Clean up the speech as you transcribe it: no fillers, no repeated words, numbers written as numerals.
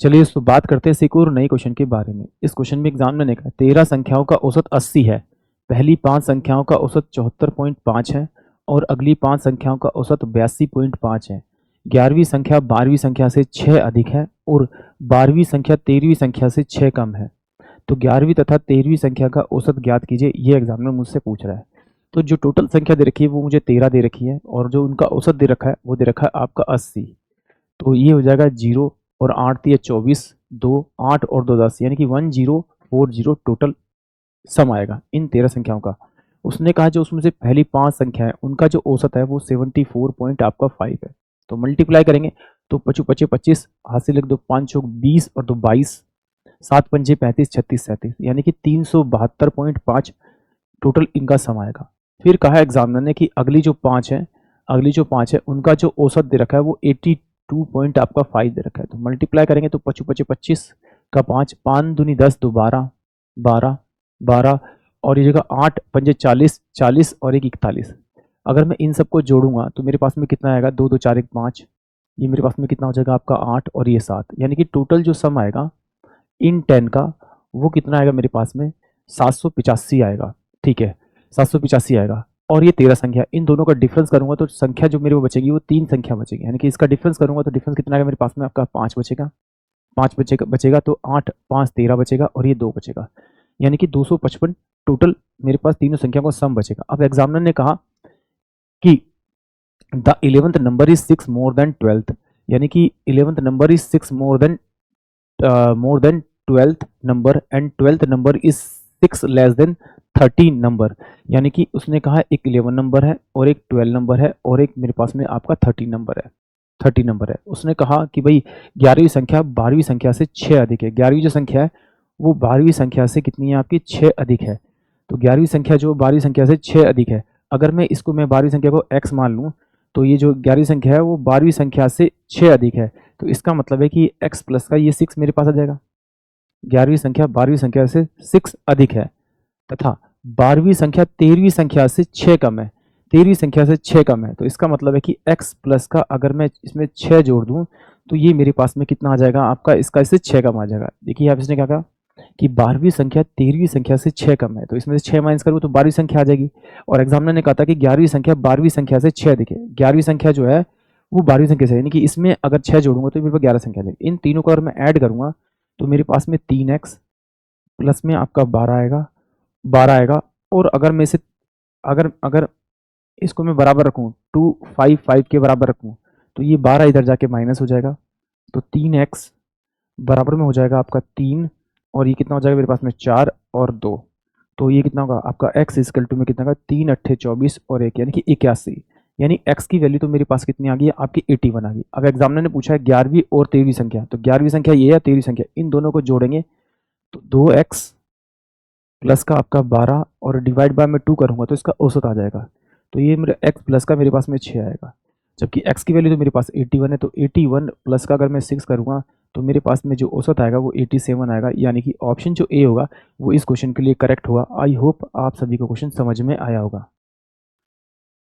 चलिए दोस्तों बात करते हैं एक और नए क्वेश्चन के बारे में। इस क्वेश्चन में एग्जाम ने कहा 13 संख्याओं का औसत 80 है, पहली 5 संख्याओं का औसत 74.5 है और अगली 5 संख्याओं का औसत 82.5 है। 11वीं संख्या 12वीं संख्या से 6 अधिक है और 12वीं संख्या 13वीं संख्या से 6 कम है। तो 11वीं तथा 13वीं संख्या का औसत ज्ञात कीजिए, ये एग्जामिनर मुझसे पूछ रहा है। तो जो टोटल संख्या दे रखी है वो मुझे 13 दे रखी है और जो उनका औसत दे रखा है वो दे रखा है आपका 80। तो ये हो जाएगा 0 और 8 दिए 24, 2 8 और 2 10, यानी कि 1040 टोटल सम आएगा इन 13 संख्याओं का। उसने कहा जो उसमें से पहली 5 संख्या है उनका जो औसत है वो 74 पॉइंट आपका 5 है। तो मल्टीप्लाई करेंगे तो 25 25 25 हाथ से लिख दो, 5 चौक 20 और 2 22, 7 पंजे 35 36 37, यानी कि 372.5 टोटल इनका सम आएगा। फिर कहा एग्जामिनर ने कि अगली जो पाँच है उनका जो औसत दे रखा है वो 82 पॉइंट आपका 5 दे रखा है। तो मल्टीप्लाई करेंगे तो 25 25 25 का 5, 5 दूनी 10, 2 12 12 12 और ये जगह 8 पंजे 40 40 और 1 41। अगर मैं इन सबको जोड़ूंगा तो मेरे पास में कितना आएगा, 2 2 4 1 5, ये मेरे पास में कितना हो जाएगा आपका 8 और ये 7, यानी कि टोटल जो सम आएगा इन 10 का वो कितना आएगा मेरे पास में 785 आएगा। ठीक है, 785 आएगा। और ये 13 संख्या, इन दोनों का डिफरेंस करूंगा तो संख्या जो मेरे को बचेगी वो 3 संख्या बचेगी, यानी कि इसका डिफरेंस करूंगा तो डिफरेंस कितना आएगा मेरे पास में आपका 5 बचेगा। 5 बचेगा तो 8 5 13 बचेगा और ये 2 बचेगा, यानी कि 255 टोटल मेरे पास तीनों संख्या का सम बचेगा। अब एग्जामिनर ने कहा कि the 11th number is 6 more than 12th, यानी कि 11th number is 6 more than 12th number and 12th number is 6 less than 13 number, यानी कि उसने कहा एक 11 नंबर है और एक 12 नंबर है और एक मेरे पास में आपका 13 नंबर है। उसने कहा कि भाई 11वीं संख्या 12वीं संख्या से 6 अधिक है। 11वीं जो संख्या है वो 12वीं संख्या से कितनी है आपकी 6 अधिक है। तो 11वीं संख्या जो 12वीं संख्या से 6 अधिक है, अगर मैं इसको 12वीं संख्या को x मान लूँ तो ये जो 11वीं संख्या है वो 12वीं संख्या से 6 अधिक है। तो इसका मतलब है कि x प्लस का ये 6 मेरे पास आ जाएगा। 11वीं संख्या 12वीं संख्या से 6 अधिक है तथा 12वीं संख्या 13वीं संख्या से 6 कम है। 13वीं संख्या से 6 कम है, तो इसका मतलब है कि x प्लस का अगर मैं इसमें 6 जोड़ दूं तो ये मेरे पास में कितना आ जाएगा आपका, इसका इससे 6 कम आ जाएगा। देखिए यहाँ इसने क्या कहा कि 12वीं संख्या 13वीं संख्या से 6 कम है, तो इसमें से 6 माइनस करूँ तो 12वीं संख्या आ जाएगी। और एग्जामिनर ने कहा था कि 11वीं संख्या 12वीं संख्या से 6 अधिक है। 11वीं संख्या जो है वो 12वीं संख्या से, यानी कि इसमें अगर 6 जोड़ूंगा तो मेरे पास 11 संख्या आ जाएगी। इन तीनों को अगर मैं ऐड करूंगा तो मेरे पास में 3x प्लस में आपका 12 आएगा। और अगर मैं इसे अगर अगर इसको मैं बराबर रखूँ 255 के बराबर रखूँ तो ये 12 इधर जाके माइनस हो जाएगा, तो 3x बराबर में हो जाएगा आपका 3 और ये कितना हो जाएगा मेरे पास में 4 और 2। तो ये कितना होगा आपका x इक्वल टू में कितना होगा 3 अट्ठे 24 और 1, यानी कि 81, यानी x की वैल्यू तो मेरे पास कितनी आ गई है आपकी 81 आ गई। अब एग्जामिनर ने पूछा है 11वीं और 13वीं संख्या, तो 11वीं संख्या ये है, 13वीं संख्या, इन दोनों को जोड़ेंगे तो 2x प्लस का आपका 12 और डिवाइड बाय में 2 करूंगा तो इसका औसत आ जाएगा। तो ये मेरा x प्लस का मेरे पास में 6 आएगा, जबकि x की वैल्यू तो मेरे पास 81 है। तो 81 प्लस का अगर मैं 6 करूँगा तो मेरे पास में जो औसत आएगा वो 87 आएगा, यानी कि ऑप्शन जो ए होगा वो इस क्वेश्चन के लिए करेक्ट होगा। आई होप आप सभी को क्वेश्चन समझ में आया होगा।